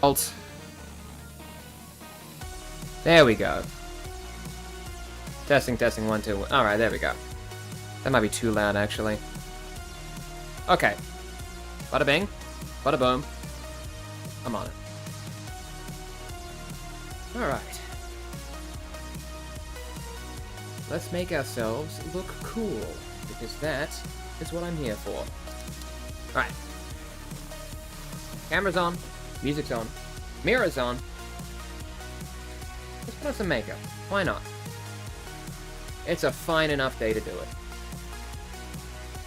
fault. There we go. Testing, testing, 1, 2. Alright, there we go. That might be too loud, actually. Okay. Bada bing. Bada boom. I'm on it. Alright. Let's make ourselves look cool, because that is what I'm here for. Alright. Camera's on. Music's on. Mirror's on. Let's put on some makeup. Why not? It's a fine enough day to do it.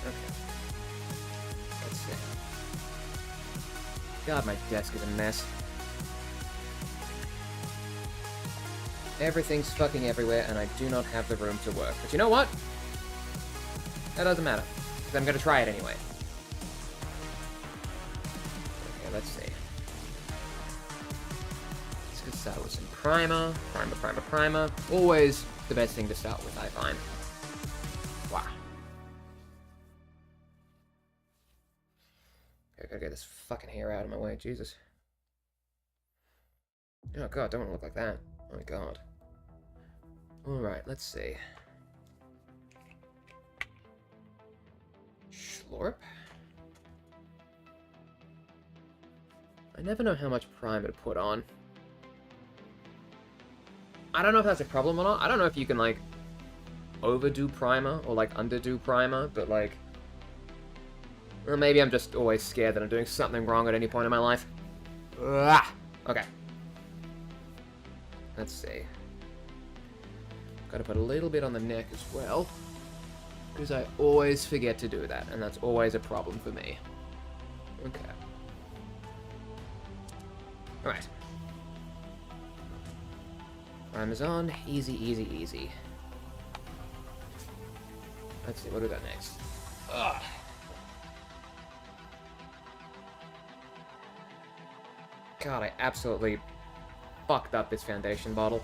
Okay. Let's see. God, my desk is a mess. Everything's fucking everywhere, and I do not have the room to work. But you know what? That doesn't matter, because I'm going to try it anyway. Okay, let's see. Let's get started with some primer. Primer. Always the best thing to start with, I find. Wow. Okay, I gotta get this fucking hair out of my way, Jesus. Oh god, don't want to look like that. Oh my god. Alright, let's see. Schlorp? I never know how much primer to put on. I don't know if that's a problem or not. I don't know if you can, like, overdo primer or, like, underdo primer, but, like... Or maybe I'm just always scared that I'm doing something wrong at any point in my life. Ah! Okay. Let's see. Gotta put a little bit on the neck as well, because I always forget to do that, and that's always a problem for me. Okay. Alright. Primer's on. Easy, easy, easy. Let's see, what do we got next? Ugh. God, I absolutely fucked up this foundation bottle.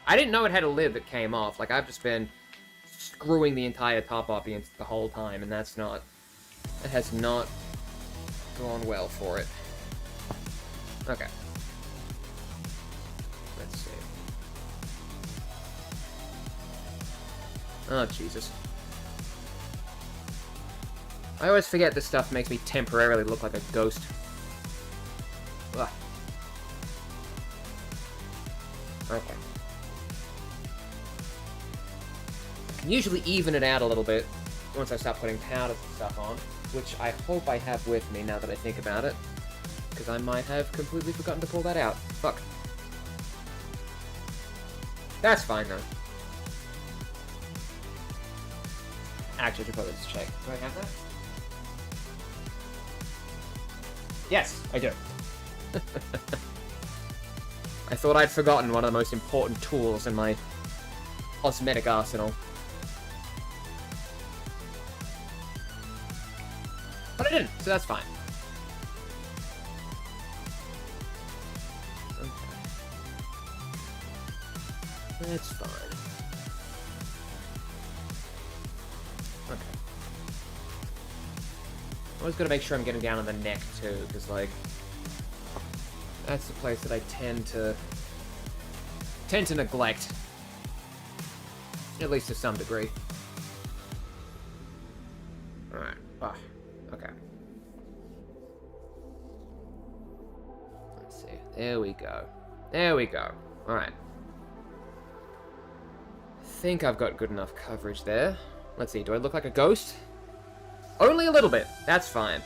I didn't know it had a lid that came off. Like, I've just been screwing the entire top off the whole time, and that's not... That has not gone well for it. Okay. Let's see. Oh, Jesus. I always forget this stuff makes me temporarily look like a ghost. Ugh. Okay. I can usually even it out a little bit once I start putting powders and stuff on, which I hope I have with me now that I think about it, because I might have completely forgotten to pull that out. Fuck. That's fine, though. Actually, I should probably just check. Do I have that? Yes, I do. I thought I'd forgotten one of the most important tools in my cosmetic arsenal. But I didn't, so that's fine. Okay. That's fine. Okay. Always gotta make sure I'm getting down on the neck, too, because, like, that's the place that I tend to neglect. At least to some degree. Alright. Ah, okay. Let's see. There we go. There we go. Alright. I think I've got good enough coverage there. Let's see. Do I look like a ghost? Only a little bit. That's fine.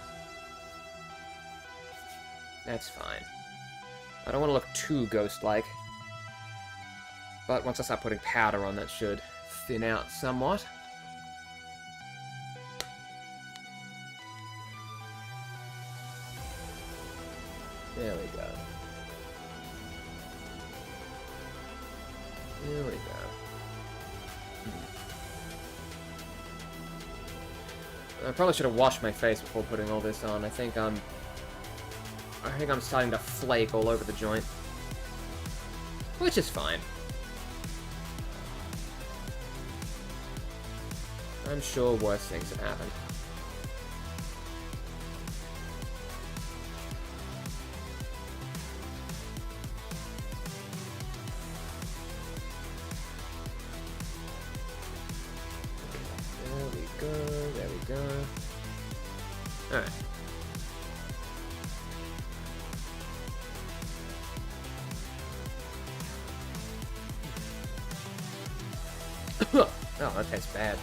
That's fine. I don't want to look too ghost-like. But once I start putting powder on, that should thin out somewhat. There we go. There we go. I probably should have washed my face before putting all this on. I think I'm starting to flake all over the joint. Which is fine. I'm sure worse things have happened. Alright. Oh, that tastes bad.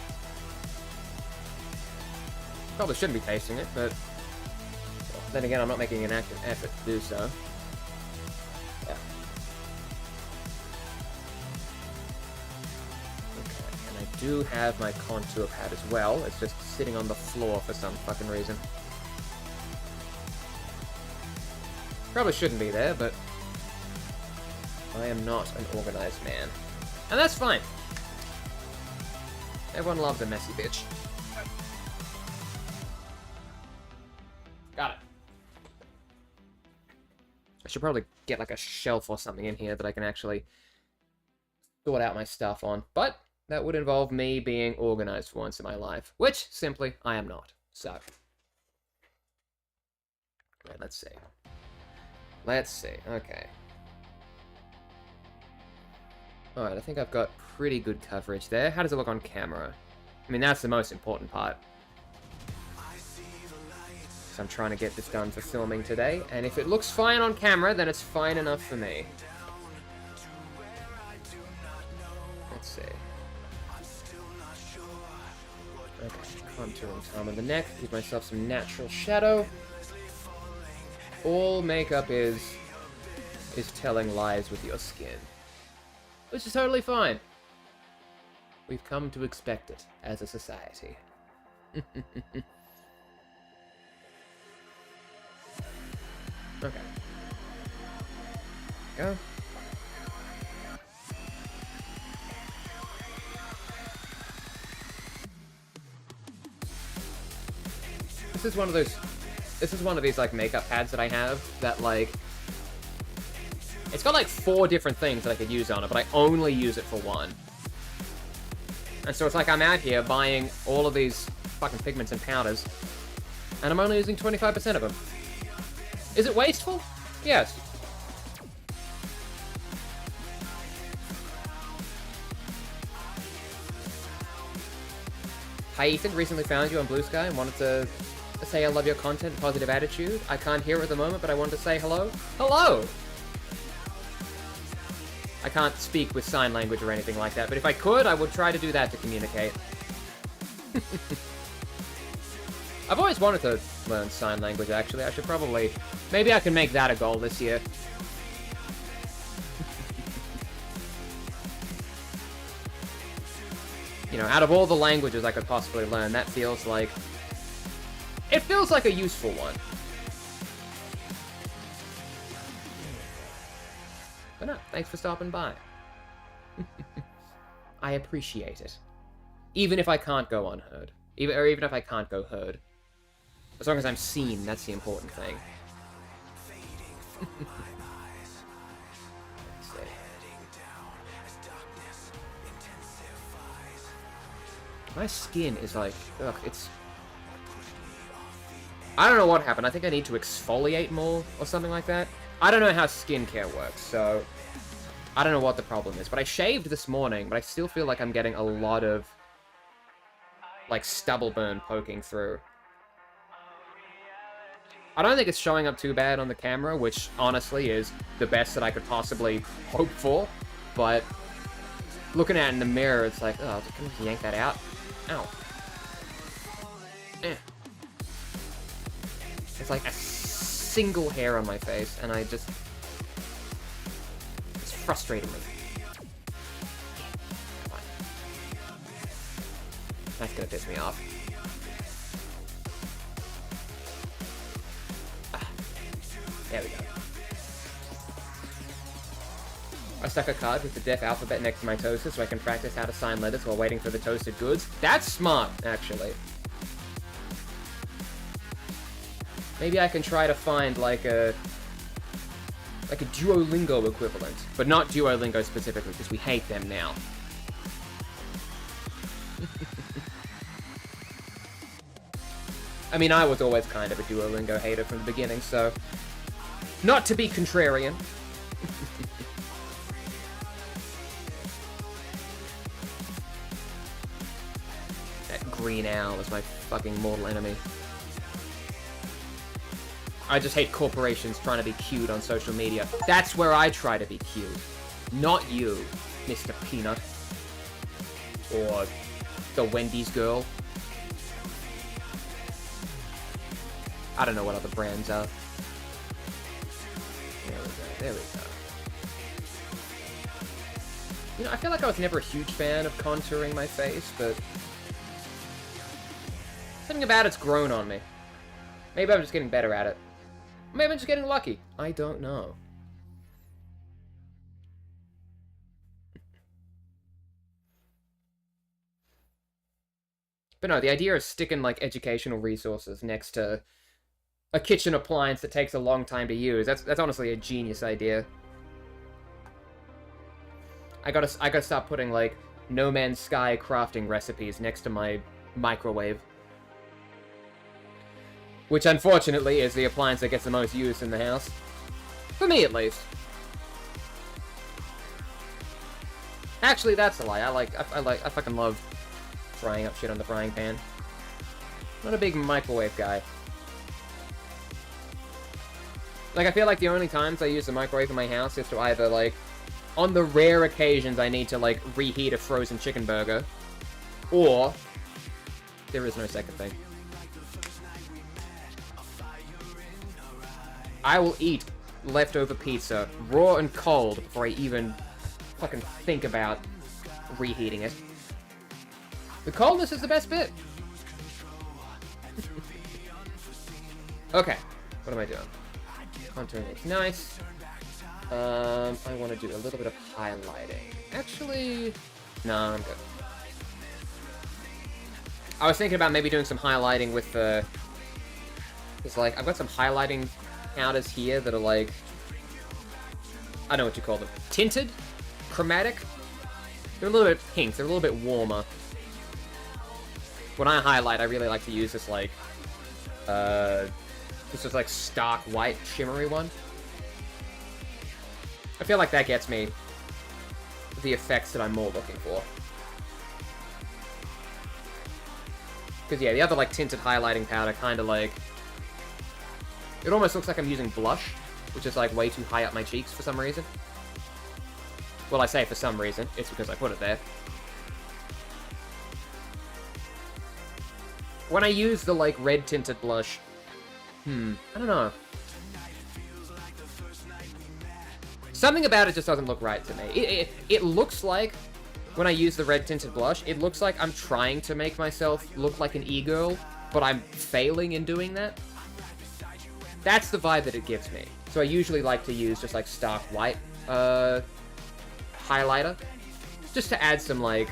Probably shouldn't be tasting it, but then again, I'm not making an active effort to do so. Yeah. Okay, and I do have my contour pad as well. It's just sitting on the floor for some fucking reason. Probably shouldn't be there, but I am not an organized man. And that's fine. Everyone loves a messy bitch. Got it. I should probably get like a shelf or something in here that I can actually sort out my stuff on. But that would involve me being organized for once in my life, which simply I am not. So, right, let's see. Let's see. Okay. Alright, I think I've got pretty good coverage there. How does it look on camera? I mean, that's the most important part. So I'm trying to get this done for filming today, and if it looks fine on camera, then it's fine enough for me. Let's see. Okay, contouring time on the neck, give myself some natural shadow. All makeup is telling lies with your skin. Which is totally fine. We've come to expect it as a society. Okay. Go. This is one of these like makeup pads that I have that like it's got like 4 different things that I could use on it, but I only use it for one. And so it's like I'm out here buying all of these fucking pigments and powders, and I'm only using 25% of them. Is it wasteful? Yes. Hi Ethan, recently found you on Blue Sky and wanted to say I love your content and positive attitude. I can't hear it at the moment, but I wanted to say hello. Hello! I can't speak with sign language or anything like that, but if I could, I would try to do that to communicate. I've always wanted to learn sign language, actually. I should probably... Maybe I can make that a goal this year. You know, out of all the languages I could possibly learn, that feels like... It feels like a useful one. But no, thanks for stopping by. I appreciate it. Even if I can't go unheard. Even if I can't go heard. As long as I'm seen, that's the important thing. My skin is like, ugh, it's... I don't know what happened. I think I need to exfoliate more or something like that. I don't know how skincare works, so I don't know what the problem is. But I shaved this morning, but I still feel like I'm getting a lot of, like, stubble burn poking through. I don't think it's showing up too bad on the camera, which, honestly, is the best that I could possibly hope for. But looking at it in the mirror, it's like, oh, can I yank that out? Ow. Eh. It's like a single hair on my face, and I just... It's frustrating me. That's gonna piss me off. Ah. There we go. I stuck a card with the deaf alphabet next to my toaster so I can practice how to sign letters while waiting for the toasted goods. That's smart, actually. Maybe I can try to find, like a Duolingo equivalent. But not Duolingo specifically, because we hate them now. I mean, I was always kind of a Duolingo hater from the beginning, so... Not to be contrarian. That green owl is my fucking mortal enemy. I just hate corporations trying to be cute on social media. That's where I try to be cute. Not you, Mr. Peanut. Or the Wendy's girl. I don't know what other brands are. There we go, there we go. You know, I feel like I was never a huge fan of contouring my face, but something about it's grown on me. Maybe I'm just getting better at it. Maybe I'm just getting lucky. I don't know. But no, the idea of sticking, like, educational resources next to a kitchen appliance that takes a long time to use, that's honestly a genius idea. I gotta start putting, like, No Man's Sky crafting recipes next to my microwave. Which, unfortunately, is the appliance that gets the most use in the house. For me, at least. Actually, that's a lie. I fucking love frying up shit on the frying pan. Not a big microwave guy. Like, I feel like the only times I use the microwave in my house is to either, like, on the rare occasions I need to, like, reheat a frozen chicken burger, or there is no second thing. I will eat leftover pizza, raw and cold, before I even fucking think about reheating it. The coldness is the best bit. Okay, what am I doing? Contouring looks nice. I want to do a little bit of highlighting. Actually, no, I'm good. I was thinking about maybe doing some highlighting with the... It's like, I've got some highlighting powders here that are like... I don't know what you call them. Tinted? Chromatic? They're a little bit pink. They're a little bit warmer. When I highlight, I really like to use this, like... this is like stark white, shimmery one. I feel like that gets me the effects that I'm more looking for. Because, yeah, the other, like, tinted highlighting powder kind of, like... It almost looks like I'm using blush, which is, like, way too high up my cheeks for some reason. Well, I say for some reason. It's because I put it there. When I use the, like, red tinted blush... I don't know. Something about it just doesn't look right to me. It looks like, when I use the red tinted blush, it looks like I'm trying to make myself look like an e-girl, but I'm failing in doing that. That's the vibe that it gives me. So I usually like to use just, like, stark white highlighter, just to add some, like,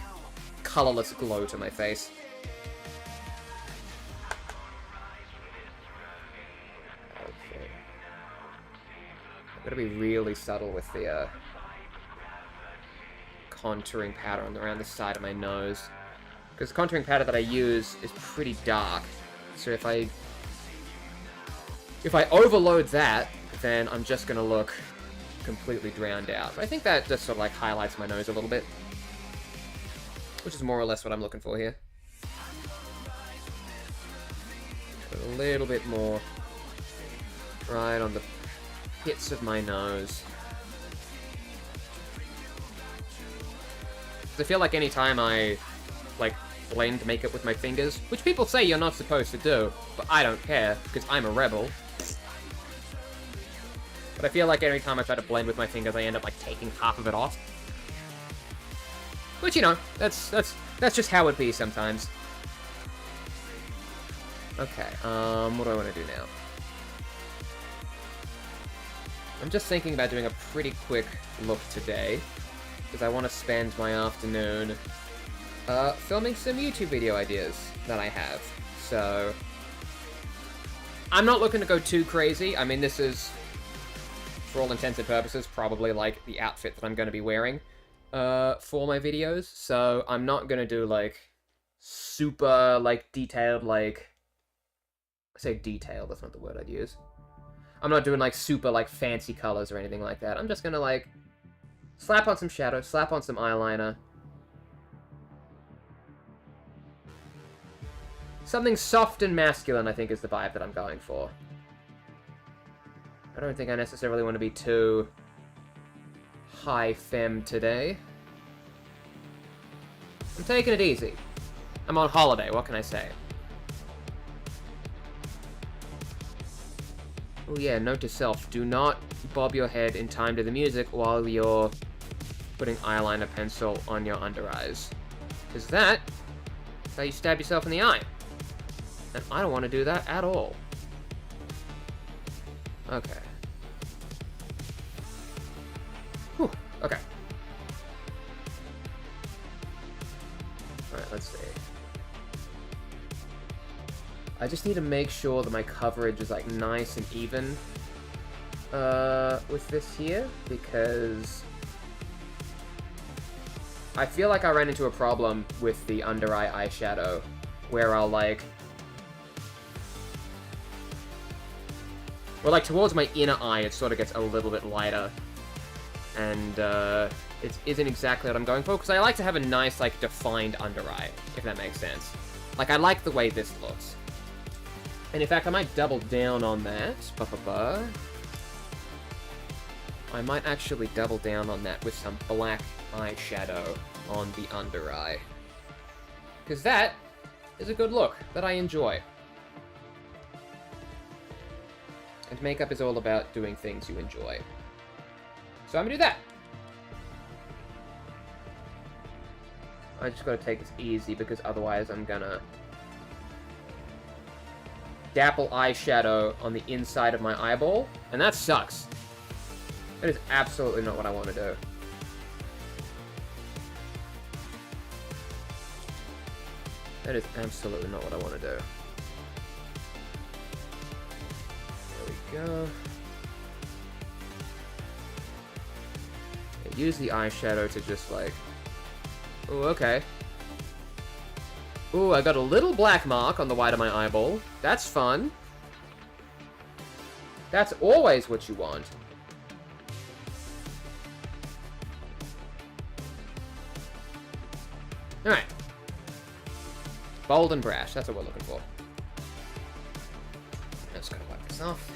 colorless glow to my face. Gotta be really subtle with the contouring powder around the side of my nose. Because the contouring powder that I use is pretty dark. So if I overload that, then I'm just gonna look completely drowned out. But I think that just sort of like highlights my nose a little bit. Which is more or less what I'm looking for here. Put a little bit more right on the pits of my nose. I feel like anytime I, like, blend makeup with my fingers, which people say you're not supposed to do, but I don't care, because I'm a rebel. But I feel like every time I try to blend with my fingers, I end up, like, taking half of it off. Which, you know, that's just how it be sometimes. Okay, what do I want to do now? I'm just thinking about doing a pretty quick look today, because I want to spend my afternoon filming some YouTube video ideas that I have. So, I'm not looking to go too crazy. I mean, this is, for all intents and purposes, probably, like, the outfit that I'm going to be wearing for my videos. So, I'm not going to do, like, super, like, detailed, like... I say detailed, that's not the word I'd use. I'm not doing, like, super, like, fancy colors or anything like that. I'm just gonna, like, slap on some shadow, slap on some eyeliner. Something soft and masculine, I think, is the vibe that I'm going for. I don't think I necessarily want to be too high femme today. I'm taking it easy. I'm on holiday, what can I say? Oh yeah, note to self, do not bob your head in time to the music while you're putting eyeliner pencil on your under eyes. Because that's how you stab yourself in the eye. And I don't want to do that at all. Okay. Whew, okay. Alright, let's see. I just need to make sure that my coverage is, like, nice and even with this here, because I feel like I ran into a problem with the under eye eyeshadow, where I'll, like... Well, like, towards my inner eye, it sort of gets a little bit lighter, and it isn't exactly what I'm going for, because I like to have a nice, like, defined under eye, if that makes sense. Like, I like the way this looks. And in fact, I might double down on that. I might actually double down on that with some black eyeshadow on the under eye. Because that is a good look that I enjoy. And makeup is all about doing things you enjoy. So I'm gonna do that. I just gotta take this easy because otherwise I'm gonna dapple eyeshadow on the inside of my eyeball, and that sucks. That is absolutely not what I want to do. That is absolutely not what I want to do. There we go. Yeah, use the eyeshadow to just like... Oh, okay. Ooh, I got a little black mark on the white of my eyeball. That's fun. That's always what you want. Alright. Bold and brash, that's what we're looking for. I'm just gonna wipe this off.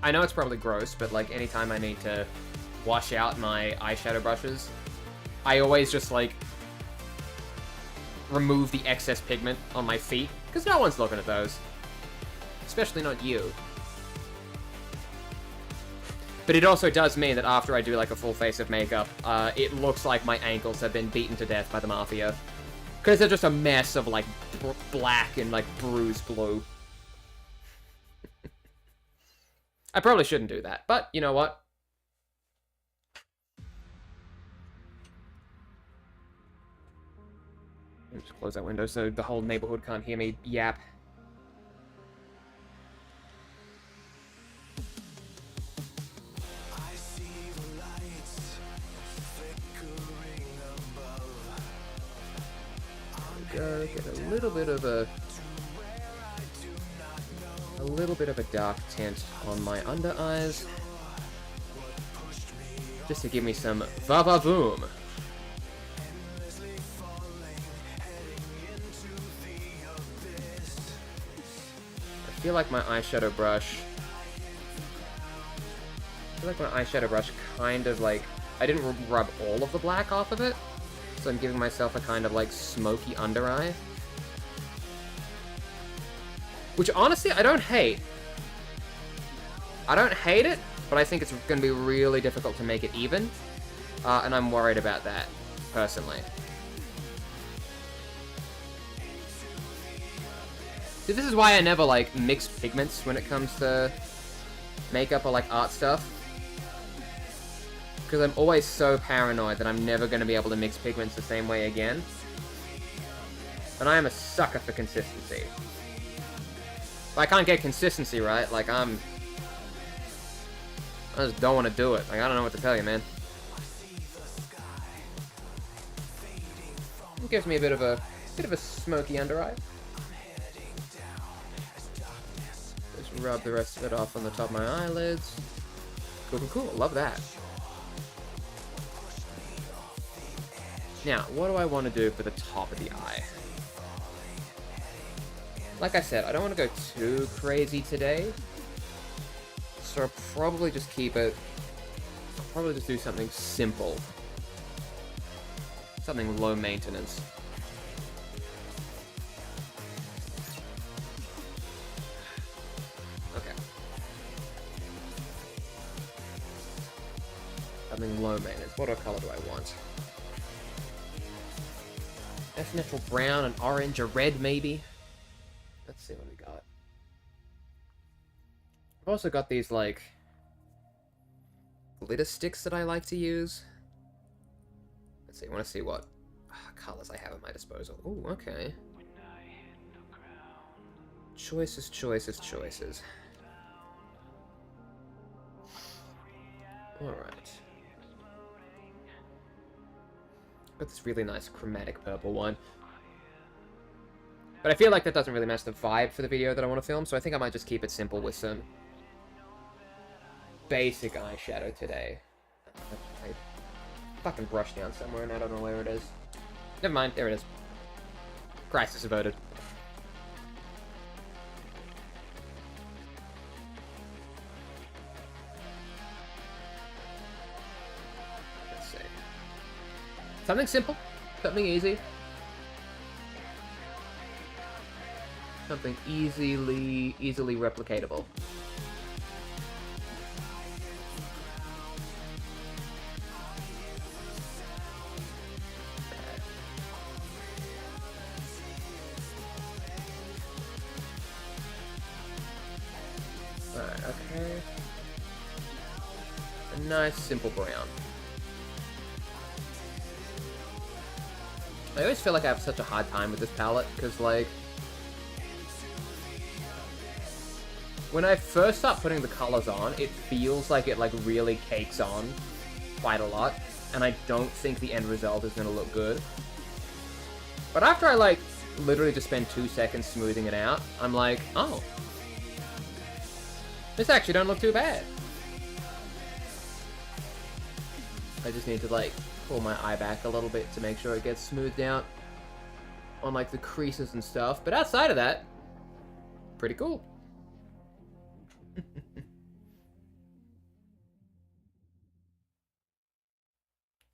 I know it's probably gross, but like anytime I need to wash out my eyeshadow brushes, I always just, like, remove the excess pigment on my feet, because no one's looking at those. Especially not you. But it also does mean that after I do, like, a full face of makeup, it looks like my ankles have been beaten to death by the Mafia. Because they're just a mess of, like, black and, like, bruised blue. I probably shouldn't do that, but you know what? Just close that window so the whole neighborhood can't hear me yap. There we go, get a little bit of a dark tint on my under eyes. Just to give me some va-va-voom. I feel like my eyeshadow brush kind of like, I didn't rub all of the black off of it, so I'm giving myself a kind of like smoky under eye. Which honestly, I don't hate. I don't hate it, but I think it's going to be really difficult to make it even, and I'm worried about that, personally. See, this is why I never, like, mix pigments when it comes to makeup or, like, art stuff. Because I'm always so paranoid that I'm never going to be able to mix pigments the same way again. And I am a sucker for consistency. If I can't get consistency right, like, I just don't want to do it. Like, I don't know what to tell you, man. It gives me a bit of a smoky under eye. Just rub the rest of it off on the top of my eyelids. Cool, cool, cool. Love that. Now, what do I want to do for the top of the eye? Like I said, I don't want to go too crazy today. So I'll probably just keep it... I'll probably just do something simple. Something low maintenance. Okay. Something low maintenance. What color do I want? That's natural brown, an orange, a red maybe. Let's see what we got. I've also got these, like, glitter sticks that I like to use. Let's see, I want to see what colors I have at my disposal. Ooh, okay. Choices, choices, choices. Alright. Got this really nice chromatic purple one. But I feel like that doesn't really match the vibe for the video that I want to film, so I think I might just keep it simple with some basic eyeshadow today. I fucking brushed down somewhere and I don't know where it is. Never mind, there it is. Crisis averted. Let's see. Something simple, something easy. Something easily replicatable. Alright, okay. A nice simple brown. I always feel like I have such a hard time with this palette, because, like, when I first start putting the colors on, it feels like it, like, really cakes on quite a lot, and I don't think the end result is gonna look good. But after I, like, literally just spend 2 seconds smoothing it out, I'm like, oh. This actually don't look too bad. I just need to, like, pull my eye back a little bit to make sure it gets smoothed out on, like, the creases and stuff. But outside of that, pretty cool.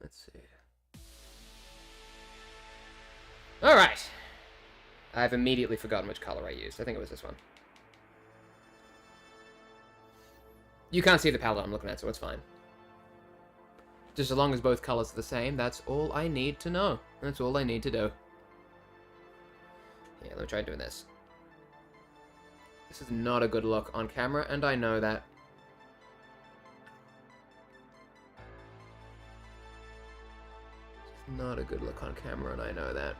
Let's see. Alright. I've immediately forgotten which color I used. I think it was this one. You can't see the palette I'm looking at, so it's fine. Just as long as both colors are the same, that's all I need to know. That's all I need to do. Yeah, let me try doing this. This is not a good look on camera, and I know that. It's not a good look on camera, and I know that.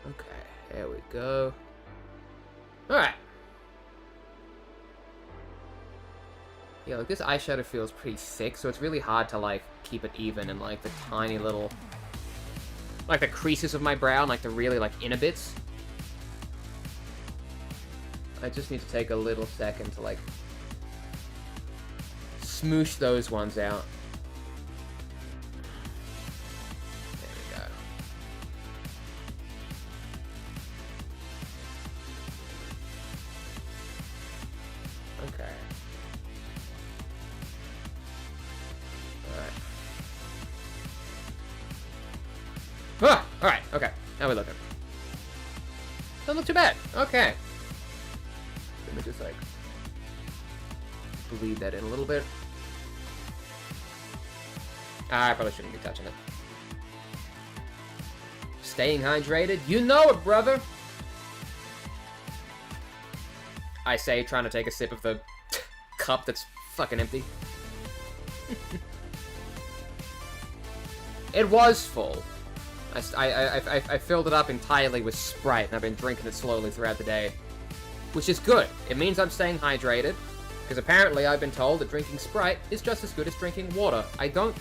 Okay, there we go. Alright. Yeah, like, this eyeshadow feels pretty thick, so it's really hard to, like, keep it even and, like, the tiny little... like, the creases of my brow and, like, the really, like, inner bits. I just need to take a little second to, like, smoosh those ones out. Okay. Alright. Ah! Alright, okay. How we looking? Doesn't look too bad. Okay. Let me just, like, bleed that in a little bit. I probably shouldn't be touching it. Staying hydrated? You know it, brother! I say, trying to take a sip of the cup that's fucking empty. It was full. I filled it up entirely with Sprite, and I've been drinking it slowly throughout the day. Which is good. It means I'm staying hydrated, because apparently I've been told that drinking Sprite is just as good as drinking water. I don't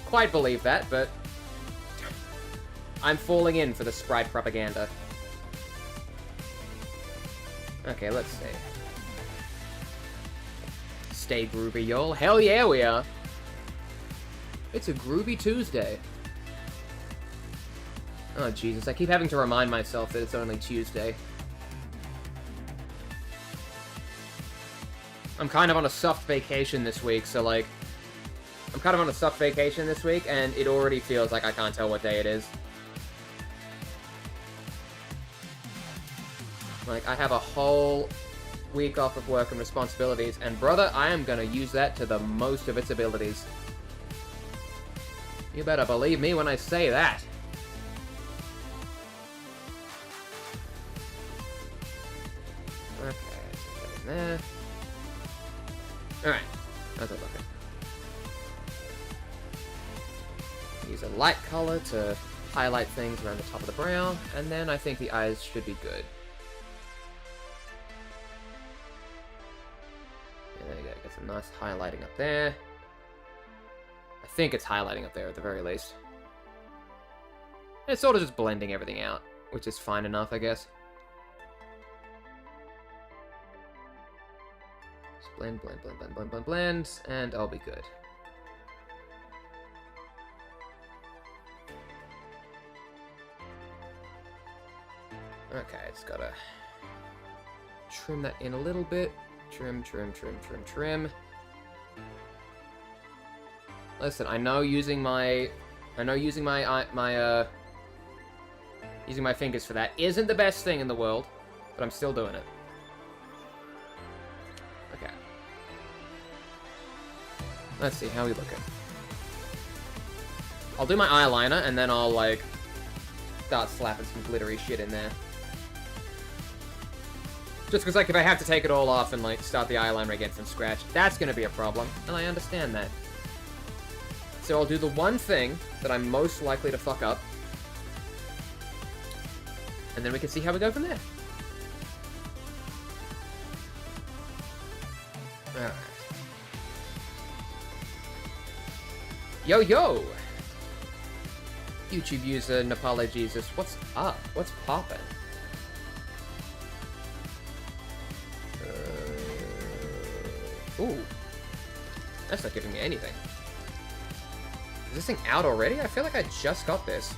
quite believe that, but I'm falling in for the Sprite propaganda. Okay, let's see. Tuesday, groovy y'all. Hell yeah, we are. It's a groovy Tuesday. Oh, Jesus. I keep having to remind myself that it's only Tuesday. I'm kind of on a soft vacation this week, so, like... I'm kind of on a soft vacation this week, and it already feels like I can't tell what day it is. Like, I have a whole week off of work and responsibilities, and brother, I am gonna use that to the most of its abilities. You better believe me when I say that. Okay, get in there. Alright, that's okay. Use a light color to highlight things around the top of the brow, and then I think the eyes should be good. Yeah, there you go, get some nice highlighting up there. I think it's highlighting up there at the very least. And it's sort of just blending everything out, which is fine enough, I guess. Just blend, blend, blend, blend, blend, blend, blend, and I'll be good. Okay, just gotta trim that in a little bit. Trim, trim, trim, trim, trim. Listen, I know using my fingers for that isn't the best thing in the world, but I'm still doing it. Okay. Let's see, how are we looking? I'll do my eyeliner, and then I'll, like, start slapping some glittery shit in there. Just because, like, if I have to take it all off and, like, start the eyeliner again from scratch, that's gonna be a problem, and I understand that. So I'll do the one thing that I'm most likely to fuck up, and then we can see how we go from there. Alright. Yo, yo! YouTube user Nepali Jesus, what's up? What's poppin'? Ooh. That's not giving me anything. Is this thing out already? I feel like I just got this.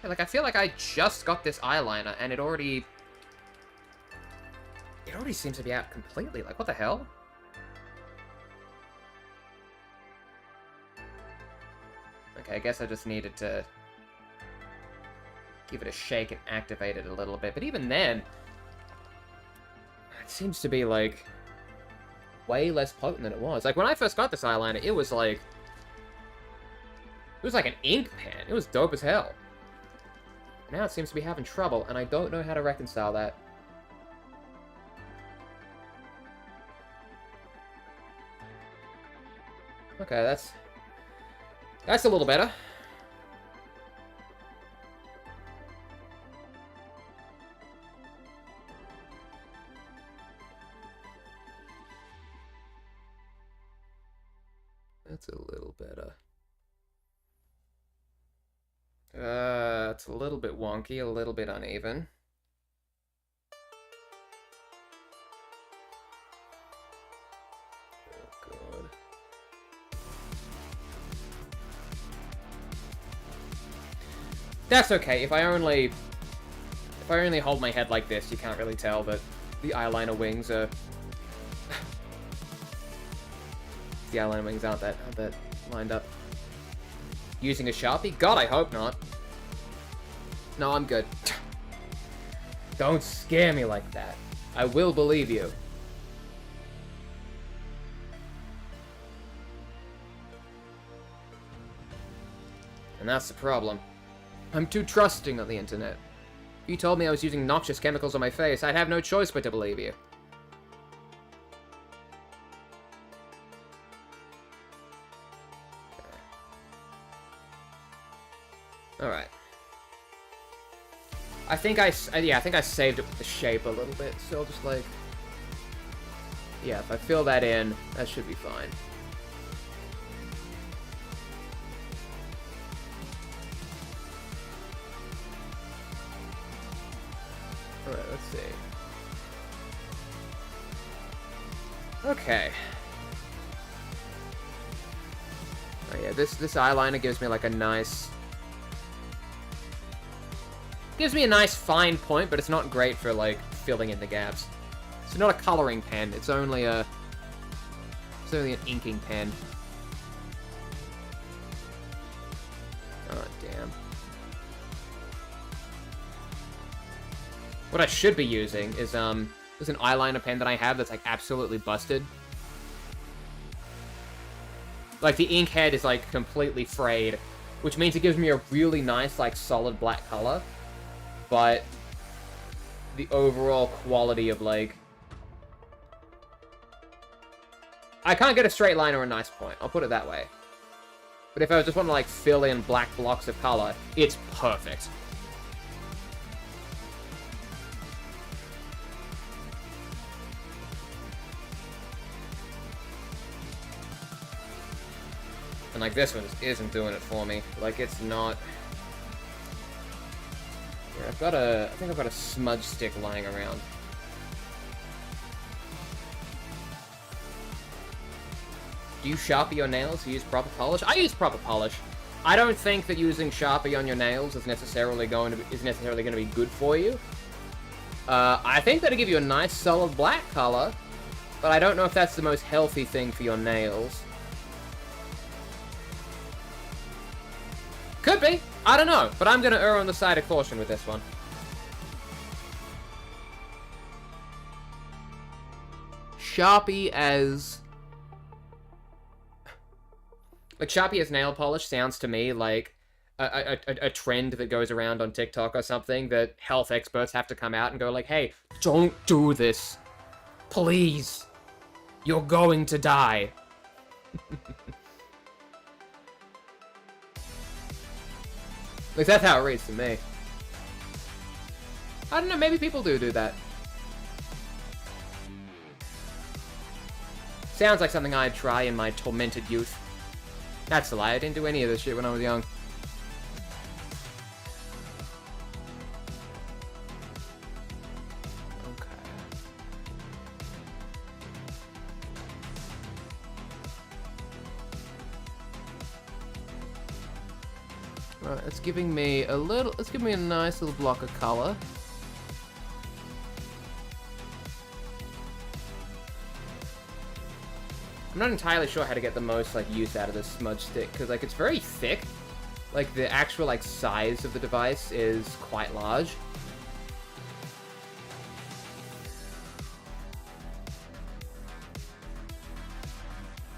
Yeah, like, I feel like I just got this eyeliner, and it already seems to be out completely. Like, what the hell? Okay, I guess I just needed to give it a shake and activate it a little bit. But even then, it seems to be, like, way less potent than it was. Like, when I first got this eyeliner, it was like an ink pen. It was dope as hell. Now it seems to be having trouble, and I don't know how to reconcile that. Okay, that's a little better. That's a little better. It's a little bit wonky, a little bit uneven. Oh, God. That's okay. If I only hold my head like this, you can't really tell that the eyeliner wings are... the eyeliner wings aren't that lined up. Using a Sharpie? God, I hope not. No, I'm good. Don't scare me like that. I will believe you. And that's the problem. I'm too trusting on the internet. If you told me I was using noxious chemicals on my face, I'd have no choice but to believe you. Alright. I think I saved it with the shape a little bit, so I'll just, like... yeah, if I fill that in, that should be fine. Okay. Oh yeah, this eyeliner gives me like a nice... Gives me a nice fine point, but it's not great for like filling in the gaps. It's not a coloring pen, it's only an inking pen. Oh damn. What I should be using is there's an eyeliner pen that I have that's like absolutely busted. Like the ink head is like completely frayed, which means it gives me a really nice like solid black color, but the overall quality of like, I can't get a straight line or a nice point, I'll put it that way. But if I just want to like fill in black blocks of color, it's perfect. And like this one just isn't doing it for me. Like it's not. Here, I think I've got a smudge stick lying around. Do you Sharpie your nails? Do you use proper polish? I use proper polish. I don't think that using Sharpie on your nails is necessarily going to be good for you. I think that'll give you a nice solid black color, but I don't know if that's the most healthy thing for your nails. Could be. I don't know, but I'm going to err on the side of caution with this one. Sharpie as... Like, Sharpie as nail polish sounds to me like a trend that goes around on TikTok or something that health experts have to come out and go like, hey, don't do this. Please. You're going to die. Like, that's how it reads to me. I don't know, maybe people do that. Sounds like something I'd try in my tormented youth. That's a lie, I didn't do any of this shit when I was young. Right, it's giving me a nice little block of color. I'm not entirely sure how to get the most like use out of this smudge stick because like it's very thick. Like the actual like size of the device is quite large.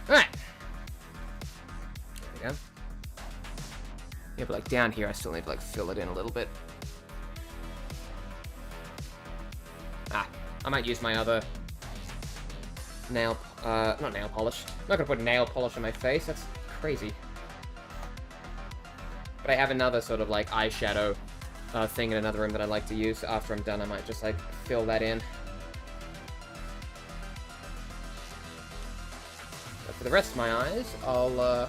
All right. There we go. Yeah, but like down here, I still need to like fill it in a little bit. Ah, I might use my other not nail polish. I'm not gonna put nail polish on my face, that's crazy. But I have another sort of like eyeshadow thing in another room that I like to use. After I'm done, I might just like fill that in. But for the rest of my eyes, I'll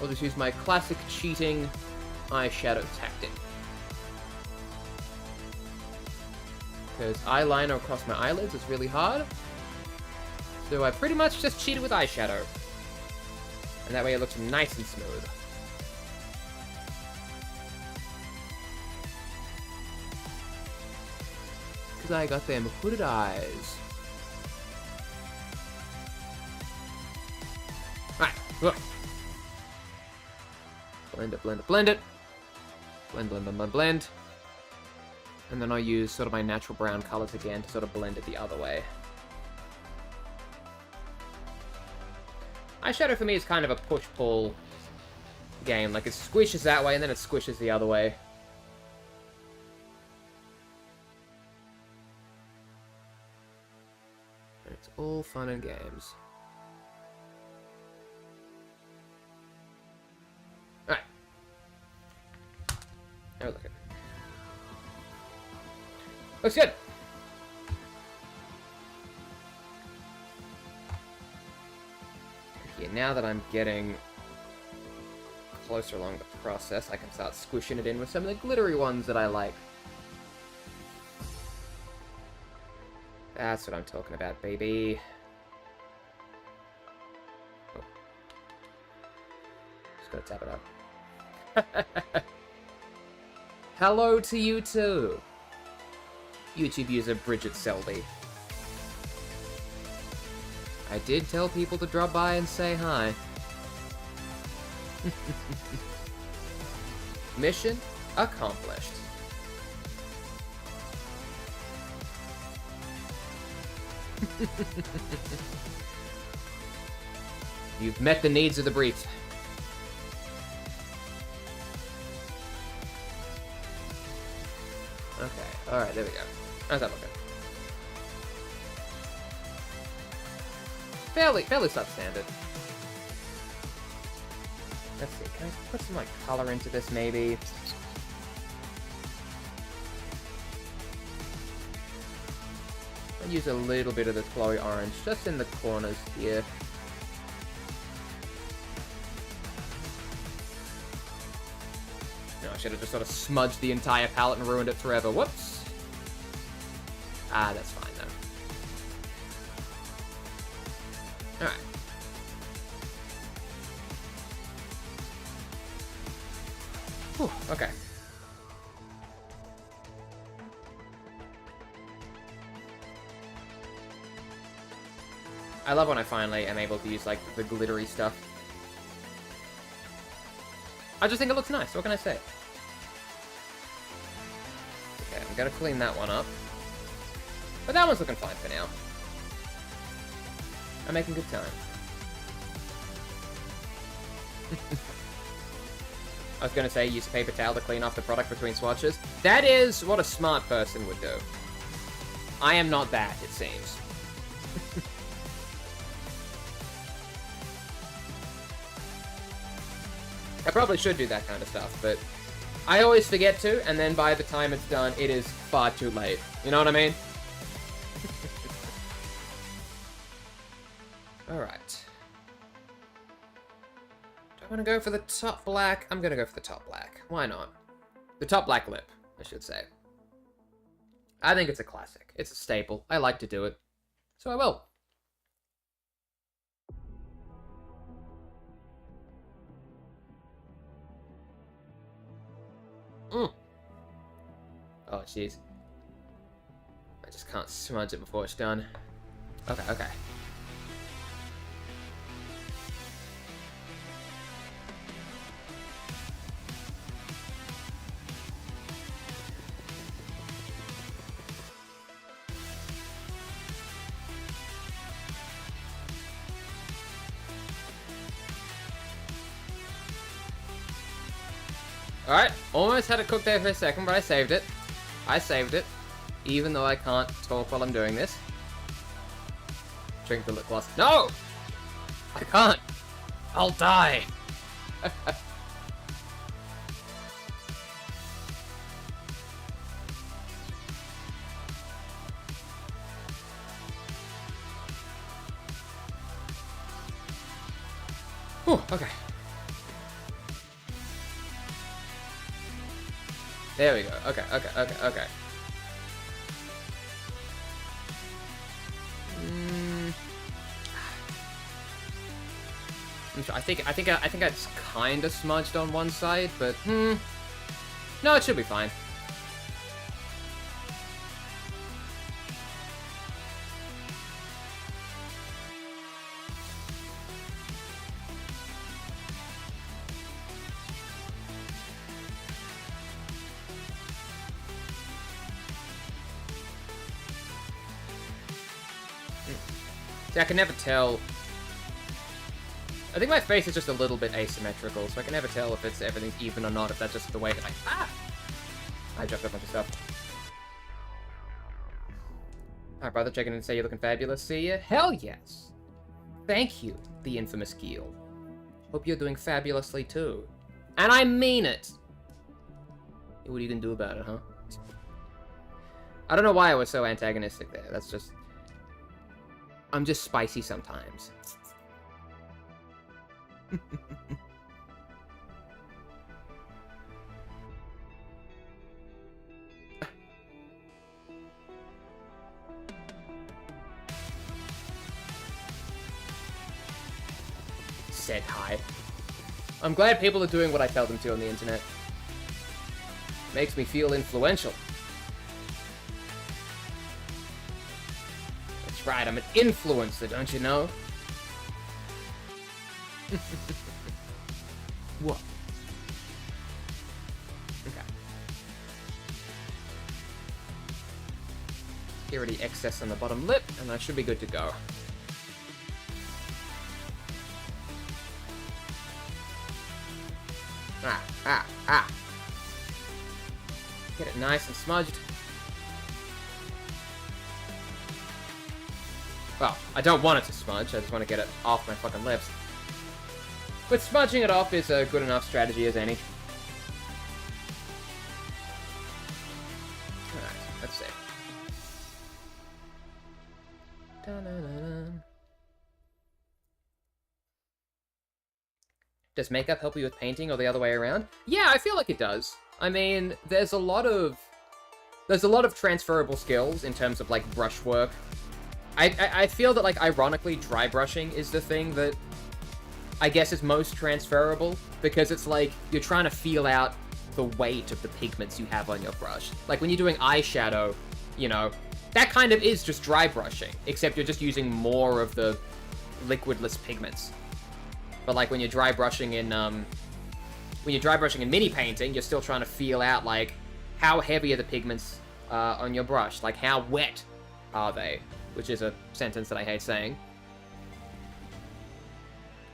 just use my classic cheating eyeshadow tactic. Because eyeliner across my eyelids is really hard. So I pretty much just cheated with eyeshadow. And that way it looks nice and smooth. Because I got them hooded eyes. Alright, look. Blend it, blend it, blend it. Blend, blend, blend, blend, blend. And then I'll use sort of my natural brown colors again to sort of blend it the other way. Eyeshadow for me is kind of a push-pull game. Like, it squishes that way, and then it squishes the other way. It's all fun and games. Alright. Oh, look at it. Looks good. Okay, now that I'm getting closer along the process, I can start squishing it in with some of the glittery ones that I like. That's what I'm talking about, baby. Oh. Just gotta tap it up. Hello to you too, YouTube user Bridget Selby. I did tell people to drop by and say hi. Mission accomplished. You've met the needs of the brief. Okay, alright, there we go. How's that looking? Fairly substandard. Let's see, can I put some, like, color into this, maybe? I'll use a little bit of this glowy orange, just in the corners here. No, I should have just sort of smudged the entire palette and ruined it forever. Whoops! Ah, that's fine, though. Alright. Whew, okay. I love when I finally am able to use, like, the glittery stuff. I just think it looks nice, what can I say? Okay, I'm gonna clean that one up. But that one's looking fine for now. I'm making good time. I was gonna say, use a paper towel to clean off the product between swatches. That is what a smart person would do. I am not that, it seems. I probably should do that kind of stuff, but I always forget to, and then by the time it's done, it is far too late. You know what I mean? Alright. Do I want to go for the top black? I'm going to go for the top black. Why not? The top black lip, I should say. I think it's a classic. It's a staple. I like to do it. So I will. Oh, jeez. I just can't smudge it before it's done. Okay, okay. Alright, almost had it cooked there for a second, but I saved it. I saved it, even though I can't talk while I'm doing this. Drink the lip gloss. No! I can't! I'll die! Whew, okay. There we go. Okay, okay, okay, okay. I think it's kind of smudged on one side, but no, it should be fine. See, I can never tell. I think my face is just a little bit asymmetrical, so I can never tell if everything's even or not, if that's just the way that I dropped a bunch of stuff. Alright, brother, checking in and say you're looking fabulous. See ya? Hell yes! Thank you, the infamous Geel. Hope you're doing fabulously too. And I mean it! What are you gonna do about it, huh? I don't know why I was so antagonistic there. That's just... I'm just spicy sometimes. said hi. I'm glad people are doing what I tell them to on the internet. Makes me feel influential. That's right, I'm an influencer, don't you know? What? Okay. Already excess on the bottom lip, and I should be good to go. Ah. Get it nice and smudged. Well, I don't want it to smudge, I just want to get it off my fucking lips. But smudging it off is a good enough strategy as any. Alright, let's see. Dun-dun-dun-dun. Does makeup help you with painting or the other way around? Yeah, I feel like it does. I mean, there's a lot of transferable skills in terms of, like, brushwork. I feel that, like, ironically, dry brushing is the thing that I guess is most transferable, because it's like, you're trying to feel out the weight of the pigments you have on your brush. Like, when you're doing eyeshadow, you know, that kind of is just dry brushing, except you're just using more of the liquidless pigments. But, like, when you're dry brushing in mini painting, you're still trying to feel out, like, how heavy are the pigments on your brush? Like, how wet are they? Which is a sentence that I hate saying.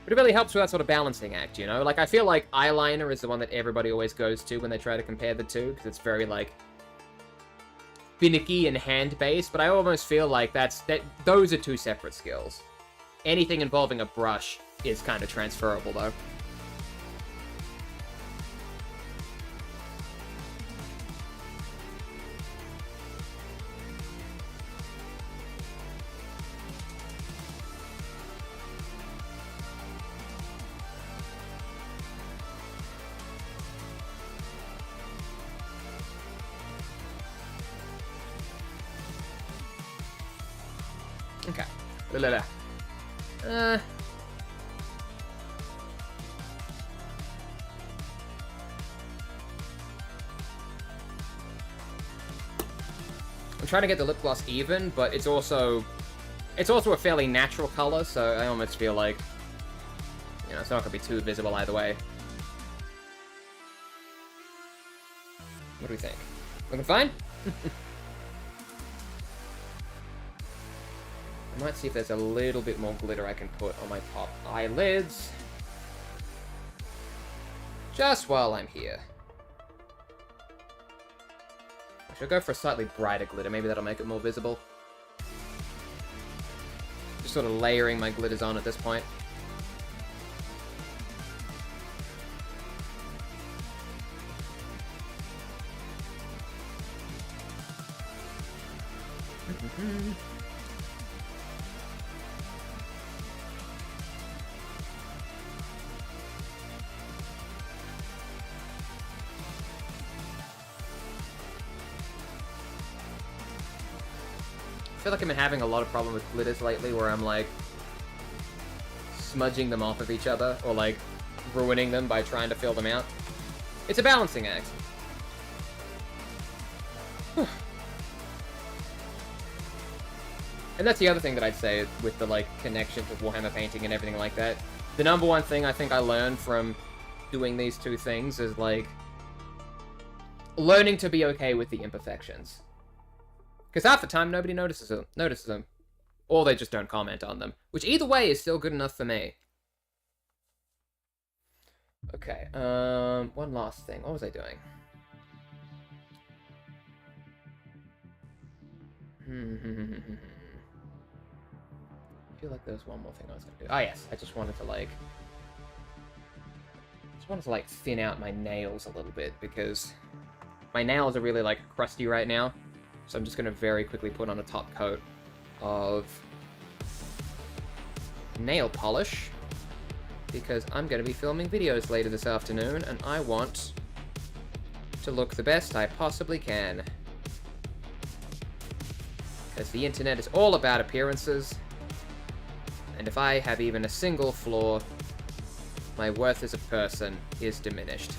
But it really helps with that sort of balancing act, you know? Like, I feel like eyeliner is the one that everybody always goes to when they try to compare the two, because it's very, like, finicky and hand-based, but I almost feel like those are two separate skills. Anything involving a brush is kind of transferable, though. Okay. I'm trying to get the lip gloss even, but it's also a fairly natural color, so I almost feel like, you know, it's not gonna be too visible either way. What do we think? Looking fine? I might see if there's a little bit more glitter I can put on my top eyelids. Just while I'm here. I should go for a slightly brighter glitter. Maybe that'll make it more visible. Just sort of layering my glitters on at this point. I feel like I've been having a lot of problem with glitters lately, where I'm like smudging them off of each other, or like ruining them by trying to fill them out. It's a balancing act. And that's the other thing that I'd say with the like connection to Warhammer painting and everything like that. The number one thing I think I learned from doing these two things is like learning to be okay with the imperfections. Because half the time, nobody notices them. Or they just don't comment on them. Which, either way, is still good enough for me. Okay, one last thing. What was I doing? I feel like there was one more thing I was going to do. Oh, yes. I just wanted to, like... thin out my nails a little bit, because my nails are really, like, crusty right now. So I'm just going to very quickly put on a top coat of nail polish, because I'm going to be filming videos later this afternoon, and I want to look the best I possibly can. Because the internet is all about appearances, and if I have even a single flaw, my worth as a person is diminished.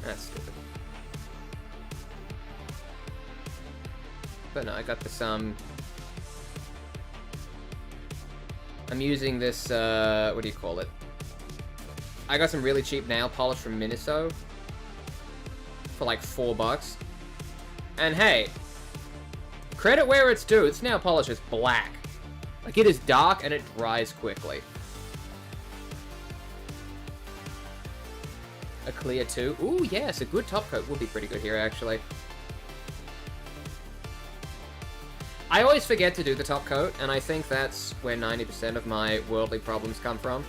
That's stupid. But no, I got this, I'm using this, what do you call it? I got some really cheap nail polish from Miniso for like $4. And hey, credit where it's due, this nail polish is black. Like, it is dark and it dries quickly. A clear 2. Ooh, yes, a good top coat would be pretty good here, actually. I always forget to do the top coat, and I think that's where 90% of my worldly problems come from.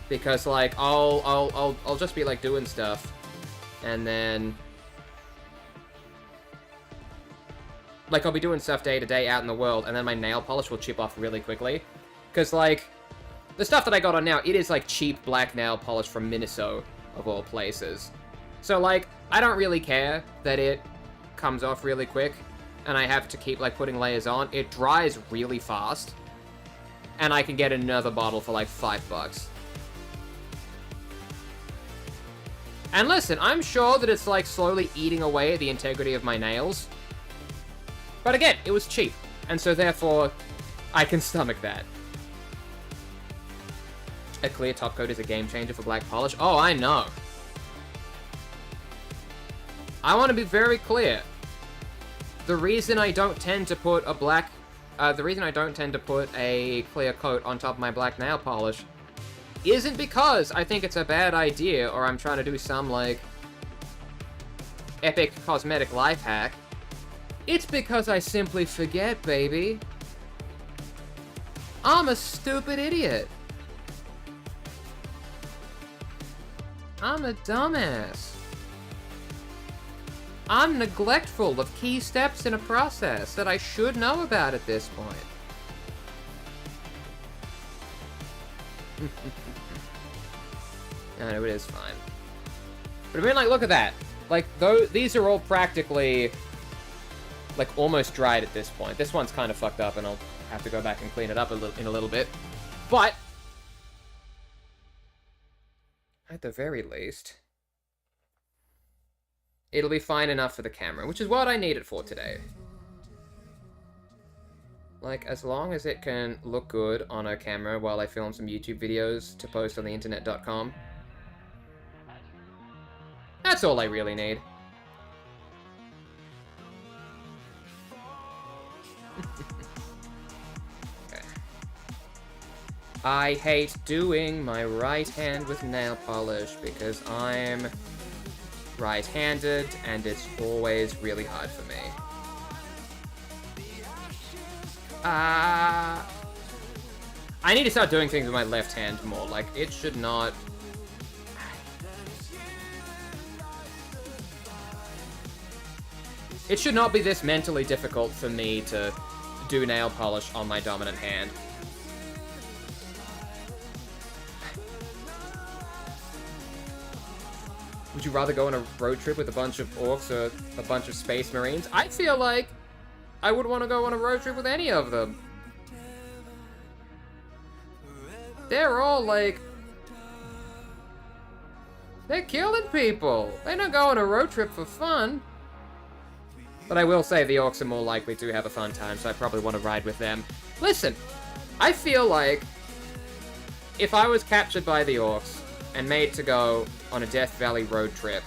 Because, like, I'll just be, like, doing stuff, and then... Like, I'll be doing stuff day to day out in the world, and then my nail polish will chip off really quickly. Because, like, the stuff that I got on now, it is, like, cheap black nail polish from Miniso, of all places. So, like, I don't really care that it comes off really quick, and I have to keep, like, putting layers on. It dries really fast, and I can get another bottle for, like, $5. And listen, I'm sure that it's, like, slowly eating away at the integrity of my nails. But again, it was cheap, and so therefore, I can stomach that. A clear top coat is a game changer for black polish. Oh, I know. I want to be very clear. The reason I don't tend to put a clear coat on top of my black nail polish isn't because I think it's a bad idea or I'm trying to do some, like, epic cosmetic life hack. It's because I simply forget, baby. I'm a stupid idiot. I'm a dumbass. I'm neglectful of key steps in a process that I should know about at this point. I know, it is fine. But I mean, like, look at that. Like, these are all practically, like, almost dried at this point. This one's kind of fucked up, and I'll have to go back and clean it up in a little bit. But, at the very least, it'll be fine enough for the camera, which is what I need it for today. Like, as long as it can look good on a camera while I film some YouTube videos to post on the internet.com. That's all I really need. Okay. I hate doing my right hand with nail polish because I'm right-handed and it's always really hard for me. I need to start doing things with my left hand more. Like, it should not... It should not be this mentally difficult for me to do nail polish on my dominant hand. Would you rather go on a road trip with a bunch of orcs or a bunch of space marines? I feel like I would want to go on a road trip with any of them. They're all, like... They're killing people. They don't go on a road trip for fun. But I will say the orcs are more likely to have a fun time, so I probably want to ride with them. Listen, I feel like if I was captured by the orcs and made to go on a Death Valley road trip,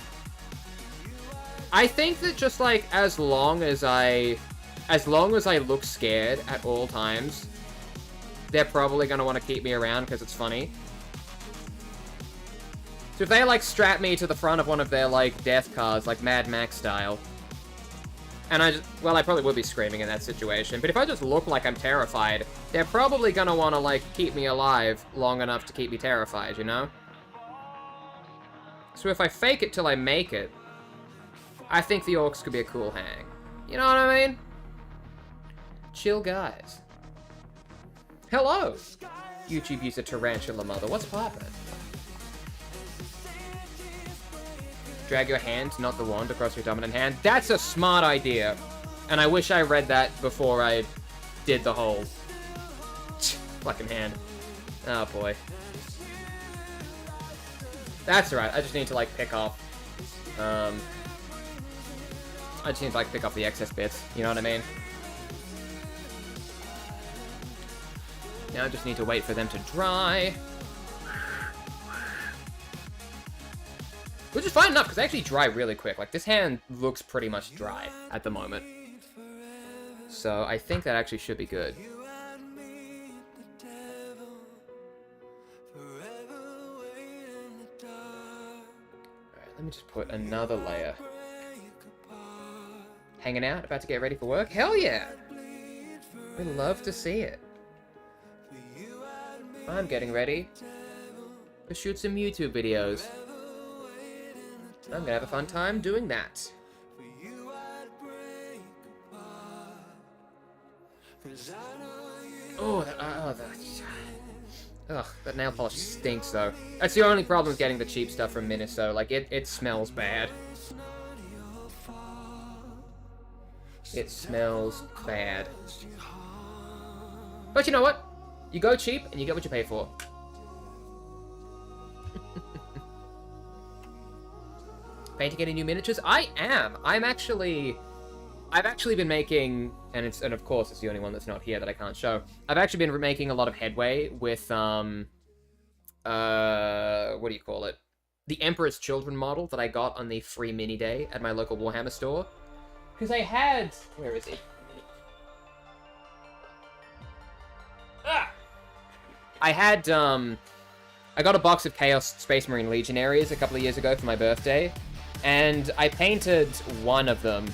I think that just, like, as long as I look scared at all times, they're probably going to want to keep me around because it's funny. So if they, like, strap me to the front of one of their, like, death cars, like Mad Max style, and I probably would be screaming in that situation, but if I just look like I'm terrified, they're probably going to want to, like, keep me alive long enough to keep me terrified, you know? So if I fake it till I make it, I think the orcs could be a cool hang. You know what I mean? Chill guys. Hello! YouTube user Tarantula Mother. What's poppin'? Drag your hand, not the wand, across your dominant hand. That's a smart idea. And I wish I read that before I did the whole fucking hand. Oh boy. That's alright, I just need to like pick off I just need to like pick off the excess bits, you know what I mean? Now I just need to wait for them to dry. Which is fine enough, because they actually dry really quick. Like, this hand looks pretty much dry at the moment. So I think that actually should be good. Alright, let me just put another layer. Hanging out, about to get ready for work? Hell yeah! We love to see it. I'm getting ready to shoot some YouTube videos. I'm gonna have a fun time doing that. Oh, that nail polish stinks, though. That's the only problem with getting the cheap stuff from Miniso. Like, it smells bad. It smells bad. But you know what? You go cheap, and you get what you pay for. Painting any new miniatures? I am! I've actually been making, and of course it's the only one that's not here that I can't show. I've actually been making a lot of headway with, what do you call it? The Emperor's Children model that I got on the free mini day at my local Warhammer store. Because I had... Where is he? Ah! I had, I got a box of Chaos Space Marine Legionaries a couple of years ago for my birthday, and I painted one of them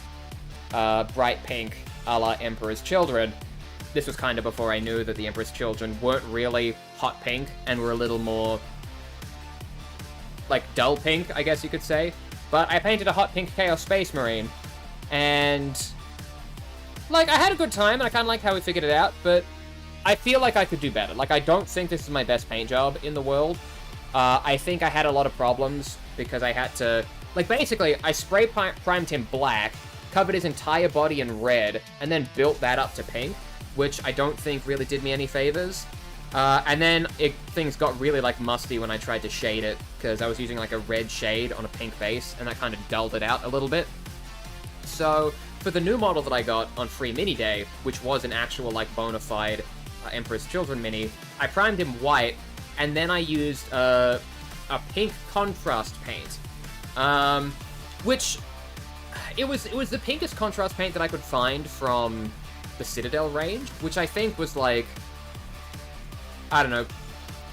bright pink, a la Emperor's Children. This was kind of before I knew that the Emperor's Children weren't really hot pink, and were a little more, like, dull pink, I guess you could say. But I painted a hot pink Chaos Space Marine, and, like, I had a good time, and I kind of like how we figured it out, but I feel like I could do better. Like, I don't think this is my best paint job in the world. I think I had a lot of problems because I had to... Like, basically, I spray primed him black, covered his entire body in red, and then built that up to pink, which I don't think really did me any favors. And then things got really, like, musty when I tried to shade it, because I was using, like, a red shade on a pink base, and that kind of dulled it out a little bit. So, for the new model that I got on Free Mini Day, which was an actual, like, bona fide Emperor's Children mini, I primed him white, and then I used a pink contrast paint. Which, it was the pinkest contrast paint that I could find from the Citadel range, which I think was like, I don't know,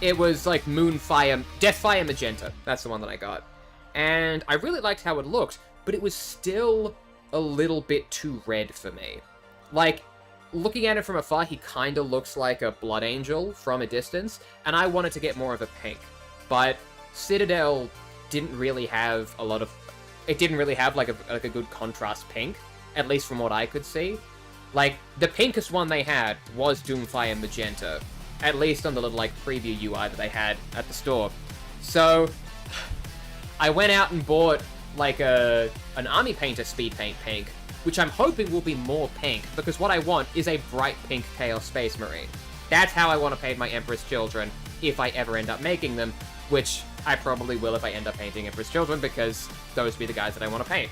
it was like Deathfire Magenta, that's the one that I got. And I really liked how it looked, but it was still a little bit too red for me. Like, looking at it from afar, he kind of looks like a Blood Angel from a distance, and I wanted to get more of a pink. But Citadel didn't really have a lot of... It didn't really have, like a good contrast pink, at least from what I could see. Like, the pinkest one they had was Doomfire Magenta, at least on the little, like, preview UI that they had at the store. So, I went out and bought, like, an Army Painter Speed Paint pink, which I'm hoping will be more pink, because what I want is a bright pink Chaos Space Marine. That's how I want to paint my Emperor's Children, if I ever end up making them, which I probably will if I end up painting Emperor's Children, because those would be the guys that I want to paint.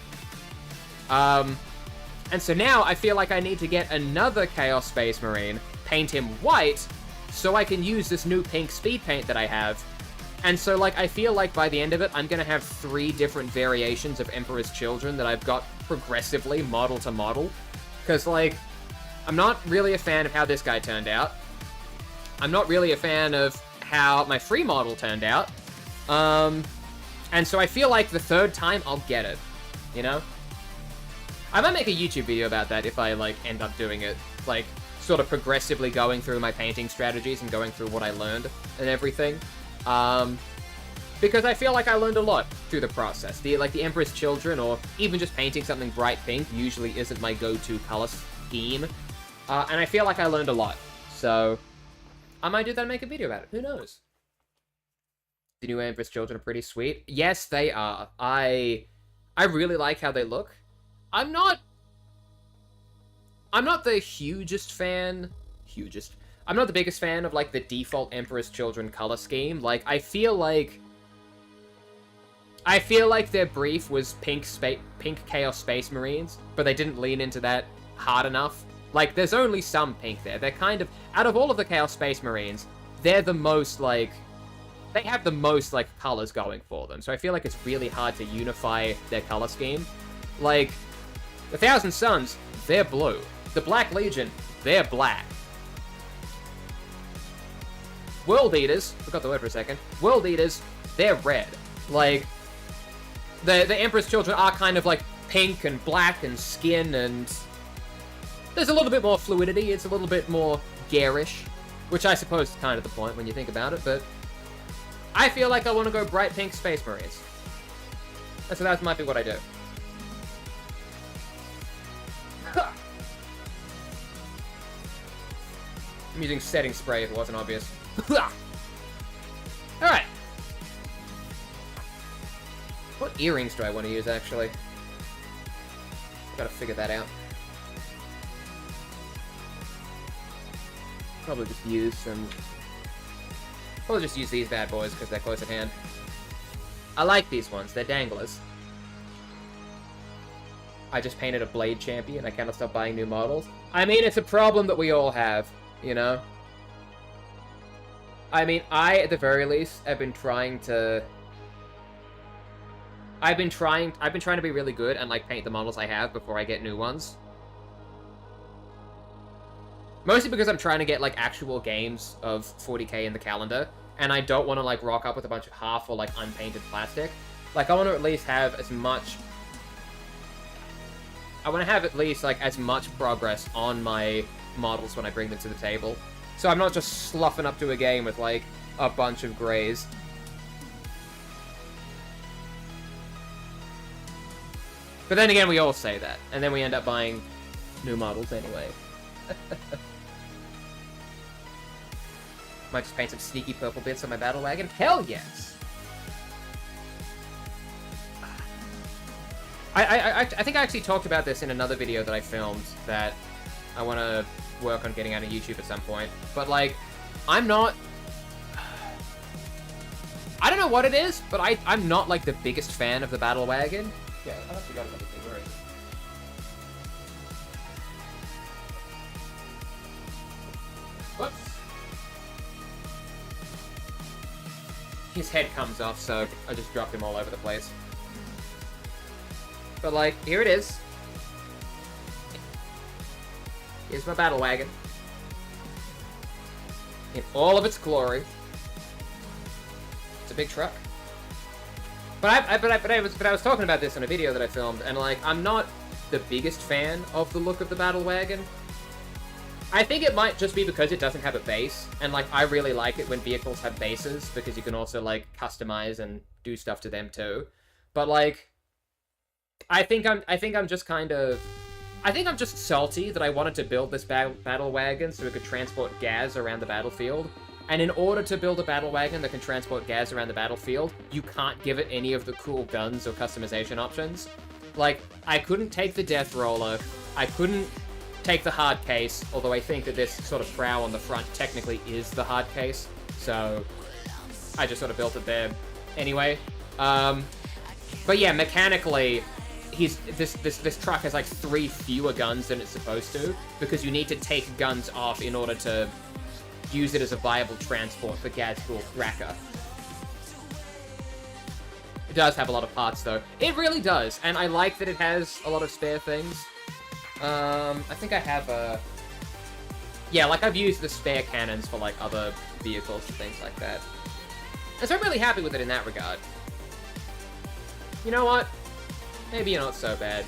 And so now I feel like I need to get another Chaos Space Marine, paint him white, so I can use this new pink speed paint that I have. And so, like, I feel like by the end of it, I'm gonna have 3 different variations of Emperor's Children that I've got progressively, model to model. Because, like, I'm not really a fan of how this guy turned out. I'm not really a fan of how my free model turned out. And so I feel like the 3rd time, I'll get it. You know? I might make a YouTube video about that if I, like, end up doing it. Like, sort of progressively going through my painting strategies and going through what I learned and everything. Because I feel like I learned a lot through the process. The Emperor's Children, or even just painting something bright pink, usually isn't my go-to color scheme. And I feel like I learned a lot. So, I might do that and make a video about it. Who knows? The new Emperor's Children are pretty sweet. Yes, they are. I really like how they look. I'm not I'm not the hugest fan... I'm not the biggest fan of, like, the default Emperor's Children color scheme. Like, I feel like their brief was pink Chaos Space Marines, but they didn't lean into that hard enough. Like, there's only some pink there. They're kind of... Out of all of the Chaos Space Marines, they're the most, like... They have the most, like, colors going for them. So I feel like it's really hard to unify their color scheme. Like, the Thousand Suns, they're blue. The Black Legion, they're black. World Eaters, forgot the word for a second. World Eaters, they're red. Like, the Emperor's Children are kind of like pink and black and skin, and there's a little bit more fluidity. It's a little bit more garish, which I suppose is kind of the point when you think about it, but I feel like I want to go bright pink Space Marines. So that might be what I do. I'm using setting spray if it wasn't obvious. Alright. What earrings do I want to use, actually? Gotta figure that out. Probably just use some... Probably just use these bad boys, because they're close at hand. I like these ones. They're danglers. I just painted a Blade Champion. I cannot stop buying new models. I mean, it's a problem that we all have, you know? I mean, at the very least, have been trying to... I've been trying to be really good and, like, paint the models I have before I get new ones. Mostly because I'm trying to get, like, actual games of 40k in the calendar, and I don't want to, like, rock up with a bunch of half or, like, unpainted plastic. Like, I want to at least have as much... I want to have at least, like, as much progress on my models when I bring them to the table. So I'm not just sloughing up to a game with, like, a bunch of greys. But then again, we all say that, and then we end up buying new models anyway. Might just paint some sneaky purple bits on my battle wagon. Hell yes! I think I actually talked about this in another video that I filmed that I want to work on getting out of YouTube at some point. But, like, I'm not... I don't know what it is, but I'm not, like, the biggest fan of the battle wagon. Yeah, I actually got another thing. Where is it? Whoops. His head comes off, so I just dropped him all over the place. But, like, here it is. Here's my battle wagon. In all of its glory. It's a big truck. But I was talking about this in a video that I filmed, and, like, I'm not the biggest fan of the look of the battle wagon. I think it might just be because it doesn't have a base, and, like, I really like it when vehicles have bases, because you can also, like, customize and do stuff to them too. But, like, I think I'm just salty that I wanted to build this battle wagon so it could transport gas around the battlefield. And in order to build a battle wagon that can transport gas around the battlefield, you can't give it any of the cool guns or customization options. Like, I couldn't take the Death Roller, I couldn't take the hard case, although I think that this sort of prow on the front technically is the hard case, so I just sort of built it there anyway. But yeah, mechanically, this truck has like 3 fewer guns than it's supposed to, because you need to take guns off in order to use it as a viable transport for Gazgul Thraka. It does have a lot of parts, though. It really does, and I like that it has a lot of spare things. I think I have a... Yeah, like, I've used the spare cannons for, like, other vehicles and things like that. And so I'm really happy with it in that regard. You know what? Maybe you're not so bad.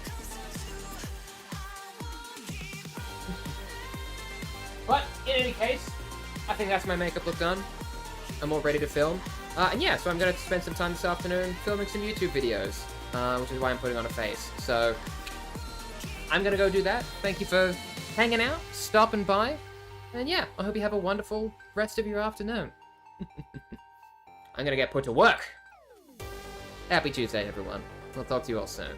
But, in any case, I think that's my makeup look done. I'm all ready to film. And yeah, so I'm going to spend some time this afternoon filming some YouTube videos, which is why I'm putting on a face. So, I'm going to go do that. Thank you for hanging out, stopping by, and yeah, I hope you have a wonderful rest of your afternoon. I'm going to get put to work. Happy Tuesday, everyone. I'll talk to you all soon.